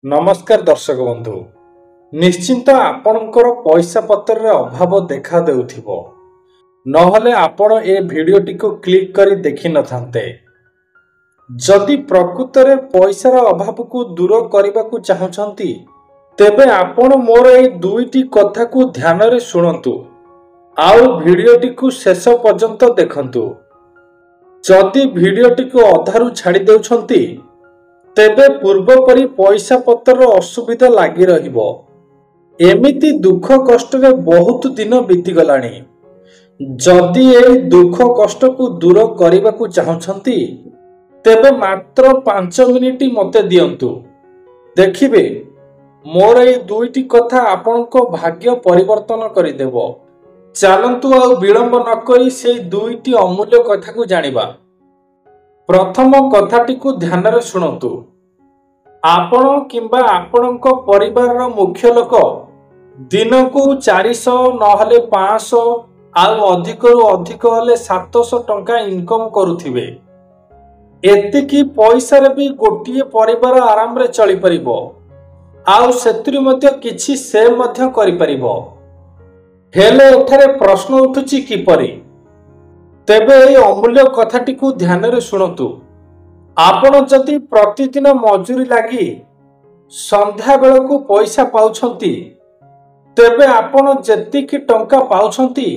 नमस्कार दर्शक बंधु निश्चिंत आपणकर पैसा पत्र अभाव देखा देउथिबो नहले आपण ए भिडियोटी को क्लिक करी देखि न थांते। जदि प्रकृत रे पैसार अभाव को दूर करने को चाहछंती तेबे आपण मोर ए दुईटी कथा को ध्यान रे सुनंतु आउ भिडियोटी को शेष पर्यंत देखंतु। जदि भिडियोटी को अधारू छाड़ी देउछंती तेबे पूर्व परी पैसा पत्र असुविधा लगी रहिबो। एमिति दुख कष्ट रे बहुत दिन बीती गलानी। जदि ए दुख कष्ट को दूर करने को चाहछंती तेबे मात्र 5 मिनिट मते दियंतु। देखिबे मोर ए दुईटी कथा आपनको भाग्य परिवर्तन करिदेबो। चलंतु आ विलंब न करी से दुईटी अमूल्य कथा को जानिबा। प्रथम कथाटी को ध्यान रे सुनंतु। आपण किंबा आपणको परिवार मुख्य लोक दिन को 400 नहले 500 आउ अधिक रु अधिक हेले 700 टंका इनकम करुथिबे। एतिकी पैसा रे भी गोटिए परिवार आराम रे चली परिबो आउ सेतुरी मध्य किछि से मध्य करि परिबो। हेले एठारे प्रश्न उठुछि किपरि? तेबे ए अमूल्य कथाटी को ध्यान रे सुनतु। आपण जदि प्रतिदिन मजूरी लागी संध्या बेल को पैसा पाउछंती तेबे आपण जेतिकी टंका पाउछंती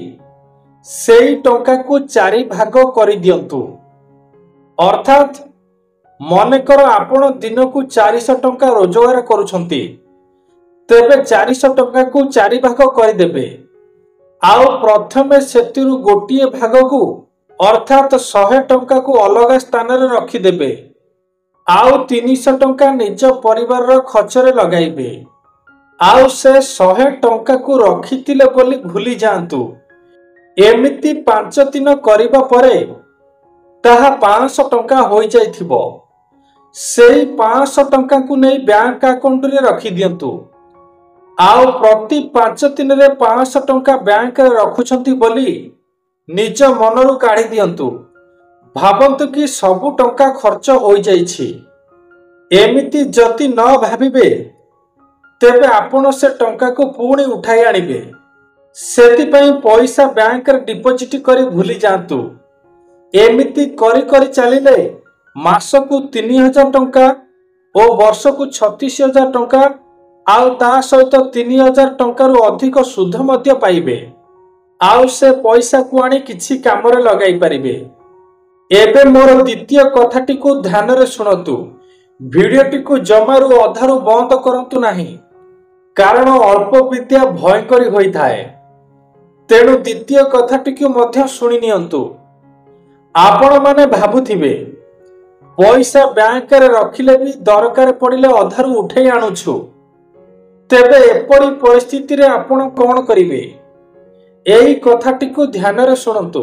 सेई टंका को 4 भाग करि दियंतु। अर्थात मनेकर आपण दिन को 400 टंका रोजगार करूछंती तेबे 400 टंका को 4 भाग करि देबे आउ प्रथमे सेतिरु गोटिए भाग को अर्थात 100 टंका को अलग स्थान रे रखिदेबे आउ 300 टंका निज परिवार रो खर्चरे लगाइबे आउ से 100 टंका को रखितिले बोली भूली जांतु। एमिति 5 दिन करिबा परे ताहा 500 टंका होई जाइथिबो। सेई 500 टंका को नै बैंक अकाउंट रे रखि दियंतु आउ प्रति 5 दिन रे 500 टंका बैंक रे रखुछंती बोली निज मनरू काढ़ी दियंतु। भाबंतु कि सबु टंका खर्च हो जाइछि। एमिति जति न भाबिबे तेबे आपण से टंका को पुणी उठाई आनिबे। सेति पई पैसा बैंक रे डिपॉजिट करी भूली जांतु। एमिति करी करी चलिले मास को 3000 टंका ओ वर्ष को 36000 टंका आउ ता सहित 3000 टंका रु अधिक सुध मध्य पाइबे आउ से पैसा को आनी किछि काम रे लगाई परिबे। एबे मोर द्वितीय कथाटी को ध्यान रे सुनतु। भिडियोटी को जमारू अधारू बंद करंतु नाही कारण अल्प विद्या भयंकरी होई थाए। तेणु द्वितीय कथाटी को मध्य सुनि नियंतु। आपण माने भाबुथिबे पैसा बैंक रे रखिले भी दरकार पड़िले अधारू उठेई आनुछु तेबे एपरी परिस्थिति रे आपण कोन करिवे? एही कथाटी को ध्यान रे सुनंतु।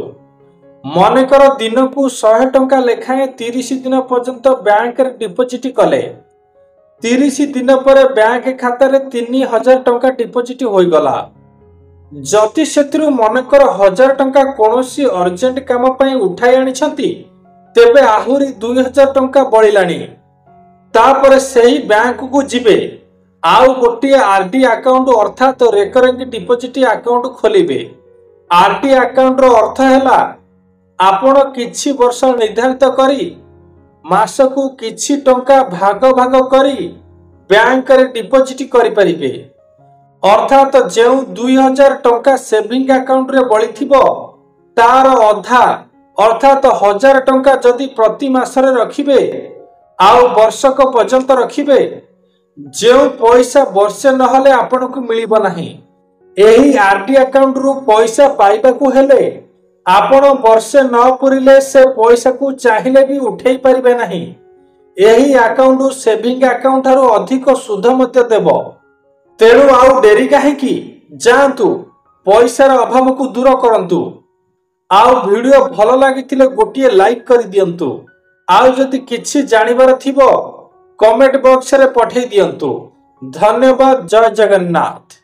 मनेकर दिन को 100 टंका लेखाए 30 दिन पर्यंत बैंक रे डिपॉजिट कले 30 दिन पर बैंक खाता रे 3000 टंका डिपॉजिट होई गला। जति सेतिरु मनेकर 1000 टंका कोनोसी अर्जेंट काम पई उठाई आनिछंती तेबे आहुरी 2000 टंका बळिलानी। तापर सेही बैंक को जिबे आउ गोटे आरडी अकाउंट अर्थात रेकरिंग डिपॉजिट अकाउंट खोलिबे। आरडी अकाउंट रो अर्थ हैला आपण किछि वर्ष निर्धारित करी मास को किछि टंका भाग भाग करी बैंक रे डिपॉजिट करि परिबे। अर्थात जेउ 2000 टंका सेविंग अकाउंट रे बळी थिबो तार अधा अर्थात 1000 टंका जदि प्रति मास रे रखिबे आउ वर्षक पर्यंत रखिबे जो पैसा वर्षे नहले आपण को मिलिबो नाही। एही आरडी अकाउंट रु पैसा पाइबा को हेले आपण वर्षे न पुरिले से पैसा को चाहिले भी उठेई परिबे नाही। एही अकाउंट सेविंग अकाउंट रो अधिक सुध मते देबो। तेणु आउ डेरी काहे की जांतु पैसार अभाव को दूर करंतु। आउ वीडियो भलो लागिथिले गोटिए लाइक करि दियंतु। आउ जदि किछि जानिबार थिबो कमेंट बॉक्स रे पठेई दियंतु। धन्यवाद। जय जगन्नाथ।